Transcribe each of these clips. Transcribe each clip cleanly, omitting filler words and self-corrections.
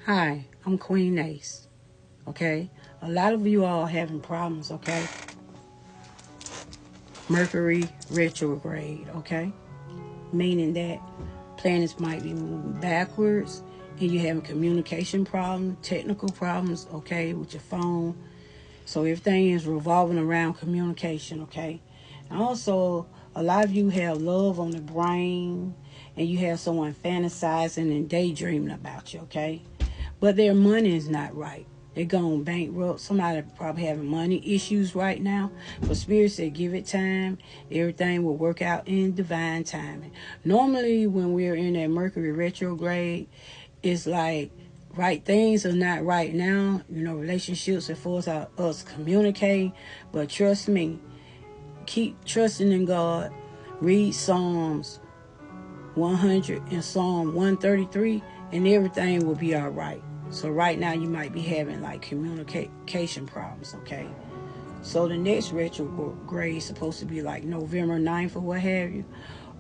Hi, I'm Queen Ace. Okay? A lot of you all having problems, okay? Mercury retrograde, okay? Meaning that planets might be moving backwards and you're having communication problems, technical problems, okay, with your phone. So everything is revolving around communication, okay? And also, a lot of you have love on the brain and you have someone fantasizing and daydreaming about you, okay? But their money is not right. They're going bankrupt. Somebody probably having money issues right now. But Spirit said, give it time. Everything will work out in divine timing. Normally, when we're in that Mercury retrograde, it's like, right, things are not right now. You know, relationships are force us communicating. But trust me, keep trusting in God. Read Psalms 100 and Psalm 133, and everything will be all right. So right now you might be having like communication problems, okay? So the next retrograde is supposed to be like November 9th or what have you.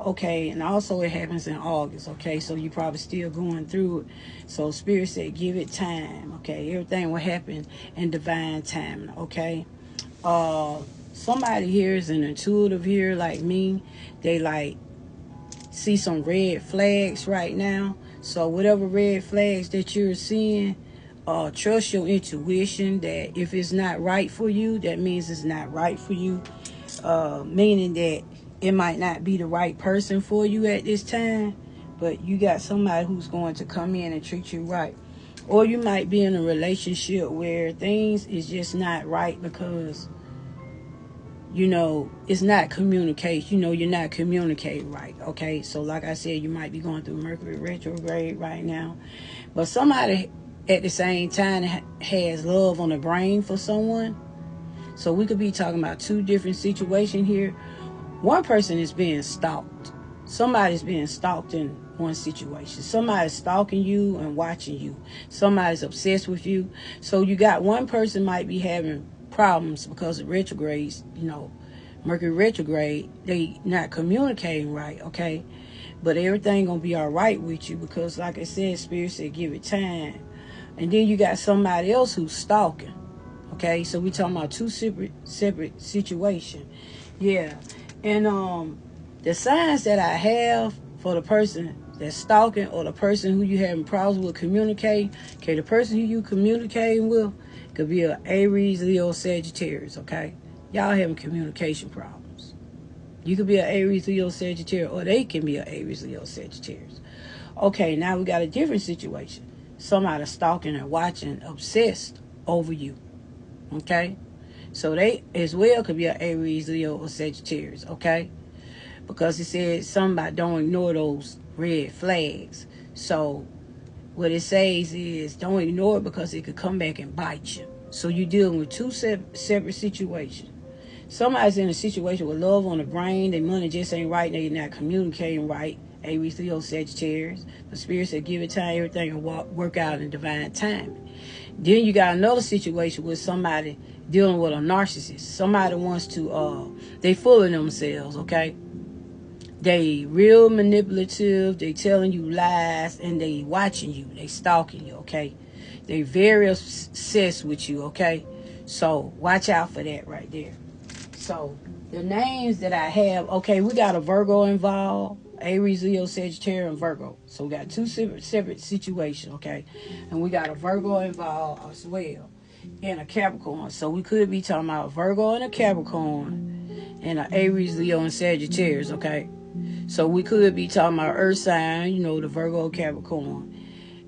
Okay, and also it happens in August, okay? So you're probably still going through it. So Spirit said, give it time, okay? Everything will happen in divine time, okay? Somebody here is an intuitive here like me. They like see some red flags right now. So whatever red flags that you're seeing, trust your intuition that if it's not right for you, that means it's not right for you. Meaning that it might not be the right person for you at this time, but you got somebody who's going to come in and treat you right. Or you might be in a relationship where things is just not right because it's not communication. You're not communicating right, okay? So like I said, you might be going through Mercury retrograde right now. But somebody at the same time has love on the brain for someone. So we could be talking about two different situations here. One person is being stalked. Somebody's being stalked in one situation. Somebody's stalking you and watching you. Somebody's obsessed with you. So you got one person might be having problems because of retrogrades, Mercury retrograde, they not communicating right, okay? But everything gonna be all right with you because like I said, Spirit said give it time. And then you got somebody else who's stalking. Okay, so we talking about two separate situations. Yeah. And the signs that I have for the person that's stalking or the person who you having problems with communicating, okay, the person who you communicating with could be an Aries, Leo, Sagittarius, okay? Y'all having communication problems. You could be an Aries, Leo, Sagittarius, or they can be an Aries, Leo, Sagittarius. Okay, now we got a different situation. Somebody stalking and watching, obsessed over you. Okay? So they as well could be an Aries, Leo, or Sagittarius, okay? Because it said something about don't ignore those red flags. So what it says is don't ignore it because it could come back and bite you. So you're dealing with two separate situations. Somebody's in a situation with love on the brain, their money just ain't right, they're not communicating right. Aries, Leo, Sagittarius. The Spirit said give it time, everything will work out in divine timing. Then you got another situation with somebody dealing with a narcissist. Somebody wants to, they fooling themselves, okay? They real manipulative, they telling you lies, and they watching you, they stalking you, okay? They very obsessed with you, okay? So watch out for that right there. So the names that I have, okay, we got a Virgo involved, Aries, Leo, Sagittarius, and Virgo. So we got two separate situations, okay? And we got a Virgo involved as well, and a Capricorn. So we could be talking about Virgo and a Capricorn, and an Aries, Leo, and Sagittarius, okay? So we could be talking about Earth sign, the Virgo, Capricorn,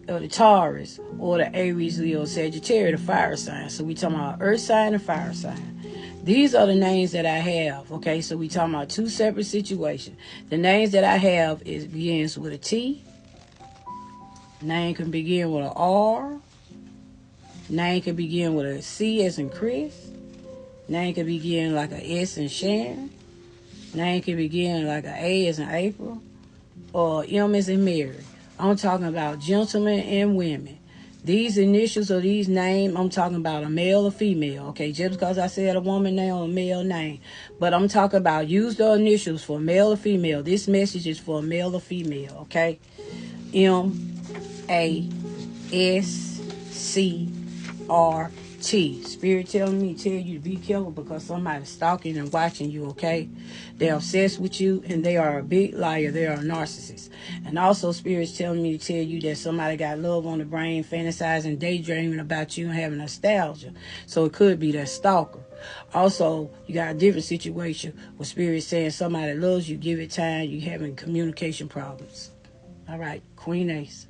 or the Taurus, or the Aries, Leo, Sagittarius, the fire sign. So we talking about Earth sign and fire sign. These are the names that I have, okay? So we talking about two separate situations. The names that I have begins with a T. Name can begin with an R. Name can begin with a C as in Chris. Name can begin like a S in Sharon. Name can begin like an A as in April. Or M as in Mary. I'm talking about gentlemen and women. These initials or these names, I'm talking about a male or female, okay? Just because I said a woman name or a male name. But I'm talking about use the initials for male or female. This message is for male or female, okay? M, A, S, Spirit telling me to tell you to be careful because somebody's stalking and watching you, okay? They're obsessed with you and they are a big liar. They are a narcissist. And also Spirit's telling me to tell you that somebody got love on the brain, fantasizing, daydreaming about you and having nostalgia. So it could be that stalker. Also, you got a different situation where Spirit's saying somebody loves you, give it time, you having communication problems. All right, Queen Ace.